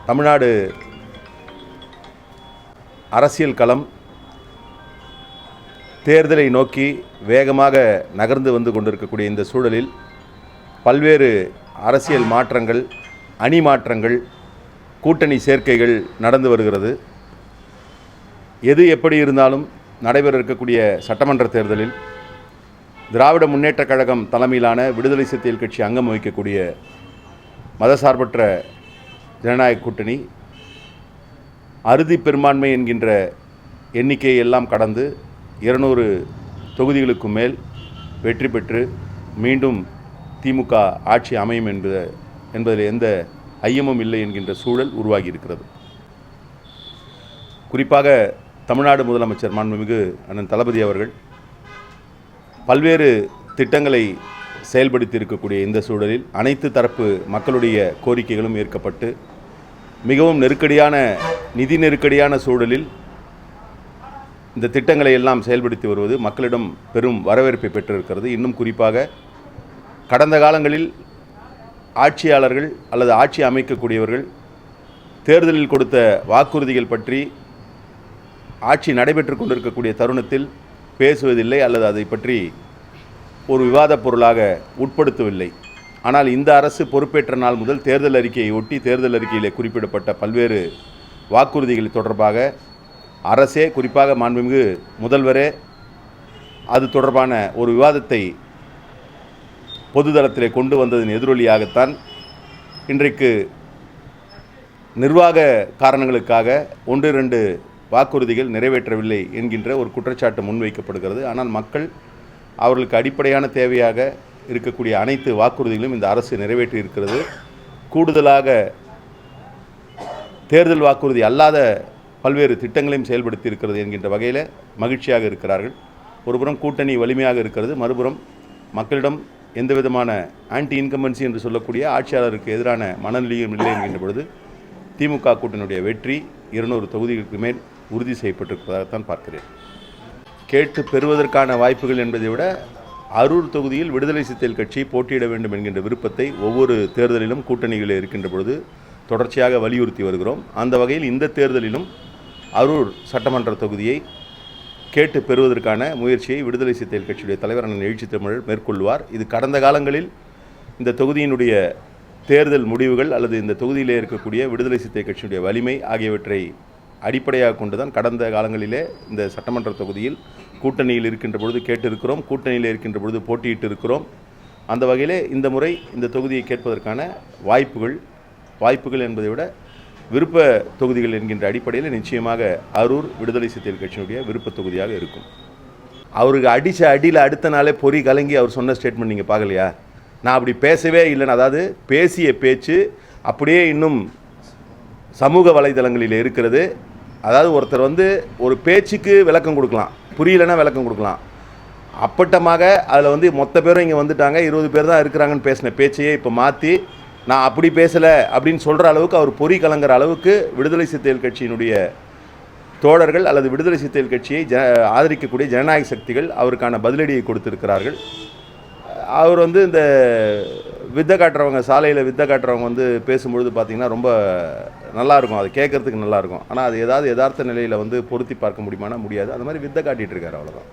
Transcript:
தமிழ்நாடு அரசியல் களம் தேர்தலை நோக்கி வேகமாக நகர்ந்து வந்து கொண்டிருக்கக்கூடிய இந்த சூழலில் பல்வேறு அரசியல் மாற்றங்கள், அணி மாற்றங்கள், கூட்டணி சேர்க்கைகள் நடந்து வருகிறது. எது எப்படி இருந்தாலும் நடைபெற இருக்கக்கூடிய சட்டமன்ற தேர்தலில் திராவிட முன்னேற்றக் கழகம் தலைமையிலான விடுதலை சிறுத்தைகள் கட்சி அங்கம் வகிக்கக்கூடிய மதசார்பற்ற ஜனநாயக கூட்டணி அறுதி பெரும்பான்மை என்கின்ற எண்ணிக்கையை எல்லாம் கடந்து 200 தொகுதிகளுக்கு மேல் வெற்றி பெற்று மீண்டும் திமுக ஆட்சி அமையும் என்பதில் எந்த ஐயமும் இல்லை என்கின்ற சூழல் உருவாகி இருக்கிறது. குறிப்பாக தமிழ்நாடு முதலமைச்சர் மாண்புமிகு அண்ணன் தளபதி அவர்கள் பல்வேறு திட்டங்களை செயல்படுத்தி இருக்கக்கூடிய இந்த சூழலில் அனைத்து தரப்பு மக்களுடைய கோரிக்கைகளும் ஏற்கப்பட்டு மிகவும் நிதி நெருக்கடியான சூழலில் இந்த திட்டங்களை எல்லாம் செயல்படுத்தி வருவது மக்களிடம் பெரும் வரவேற்பை பெற்றிருக்கிறது. இன்னும் குறிப்பாக கடந்த காலங்களில் ஆட்சியாளர்கள் அல்லது ஆட்சி அமைக்கக்கூடியவர்கள் தேர்தலில் கொடுத்த வாக்குறுதிகள் பற்றி ஆட்சி நடைபெற்று கொண்டிருக்கக்கூடிய தருணத்தில் பேசுவதில்லை அல்லது அதை பற்றி ஒரு விவாதப் பொருளாக உட்படுத்தவில்லை. ஆனால் இந்த அரசு பொறுப்பேற்ற நாள் முதல் தேர்தல் அறிக்கையை ஒட்டி தேர்தல் அறிக்கையிலே குறிப்பிடப்பட்ட பல்வேறு வாக்குறுதிகள் தொடர்பாக அரசே, குறிப்பாக மாண்புமிகு முதல்வரே அது தொடர்பான ஒரு விவாதத்தை பொதுதளத்திலே கொண்டு வந்ததன் எதிரொலியாகத்தான் இன்றைக்கு நிர்வாக காரணங்களுக்காக 1-2 வாக்குறுதிகள் நிறைவேற்றவில்லை என்கின்ற ஒரு குற்றச்சாட்டு முன்வைக்கப்படுகிறது. ஆனால் மக்கள் அவர்களுக்கு அடிப்படையான தேவையாக இருக்கக்கூடிய அனைத்து வாக்குறுதிகளும் இந்த அரசு நிறைவேற்றி இருக்கிறது. கூடுதலாக தேர்தல் வாக்குறுதி அல்லாத பல்வேறு திட்டங்களையும் செயல்படுத்தி இருக்கிறது என்கின்ற வகையில் மகிழ்ச்சியாக இருக்கிறார்கள். ஒருபுறம் கூட்டணி வலிமையாக இருக்கிறது, மறுபுறம் மக்களிடம் எந்த விதமான ஆன்டி இன்கம்பன்சி என்று சொல்லக்கூடிய ஆட்சியாளருக்கு எதிரான மனநிலையும் இல்லை என்கின்ற பொழுது திமுக கூட்டணியுடைய வெற்றி 200 தொகுதிகளுக்கு மேல் உறுதி செய்யப்பட்டிருப்பதாகத்தான் பார்க்கிறேன். கேட்டு பெறுவதற்கான வாய்ப்புகள் என்பதை விட அரூர் தொகுதியில் விடுதலை சிறுத்தைகள் கட்சி போட்டியிட வேண்டும் என்கின்ற விருப்பத்தை ஒவ்வொரு தேர்தலிலும் கூட்டணிகளில் இருக்கின்ற பொழுது தொடர்ச்சியாக வலியுறுத்தி வருகிறோம். அந்த வகையில் இந்த தேர்தலிலும் அரூர் சட்டமன்ற தொகுதியை கேட்டு பெறுவதற்கான முயற்சியை விடுதலை சிறுத்தைகள் கட்சியுடைய தலைவர் அண்ணன் எழுச்சி தமிழர் மேற்கொள்வார். இது கடந்த காலங்களில் இந்த தொகுதியினுடைய தேர்தல் முடிவுகள் அல்லது இந்த தொகுதியிலே இருக்கக்கூடிய விடுதலை சிறுத்தைகள் கட்சியுடைய வலிமை ஆகியவற்றை அடிப்படையாக கொண்டுதான் கடந்த காலங்களிலே இந்த சட்டமன்ற தொகுதியில் கூட்டணியில் இருக்கின்ற பொழுது கேட்டிருக்கிறோம், கூட்டணியில் இருக்கின்ற பொழுது போட்டியிட்டு இருக்கிறோம். அந்த வகையிலே இந்த முறை இந்த தொகுதியை கேட்பதற்கான வாய்ப்புகள் என்பதை விட விருப்ப தொகுதிகள் என்கின்ற அடிப்படையில் நிச்சயமாக அரூர் விடுதலை சிறுத்தைகள் கட்சியினுடைய விருப்ப தொகுதியாக இருக்கும். அவருக்கு அடித்த அடியில் அடுத்த நாளே பொறி கலங்கி அவர் சொன்ன ஸ்டேட்மெண்ட் நீங்கள் பார்க்கலையா? நான் அப்படி பேசவே இல்லைன்னு, அதாவது பேசிய பேச்சு அப்படியே இன்னும் சமூக வலைதளங்களில் இருக்கிறது. அதாவது ஒருத்தர் ஒரு பேச்சுக்கு விளக்கம் கொடுக்கலாம், புரியலைன்னா விளக்கம் கொடுக்கலாம். அப்பட்டமாக அதில் மொத்த பேரும் இங்கே வந்துட்டாங்க, 20 பேர் தான் இருக்கிறாங்கன்னு பேசின பேச்சையே இப்போ மாற்றி நான் அப்படி பேசலை அப்படின்னு சொல்கிற அளவுக்கு அவர் பொறி கலங்குற அளவுக்கு விடுதலை சிறுத்தைகள் கட்சியினுடைய தோழர்கள் அல்லது விடுதலை சிறுத்தைகள் கட்சியை ஆதரிக்கக்கூடிய ஜனநாயக சக்திகள் அவருக்கான பதிலடியை கொடுத்திருக்கிறார்கள். அவர் இந்த வித்தை காட்டுறவங்க, சாலையில் வித்தை காட்டுறவங்க பேசும்பொழுது பார்த்திங்கன்னா ரொம்ப நல்லாயிருக்கும், அது கேட்குறதுக்கு நல்லாயிருக்கும். ஆனால் அது ஏதாவது யதார்த்த நிலையில் பொருத்தி பார்க்க முடியுமானா முடியாது. அந்த மாதிரி வித்தை காட்டிகிட்டு இருக்காரு, அவ்வளோதான்.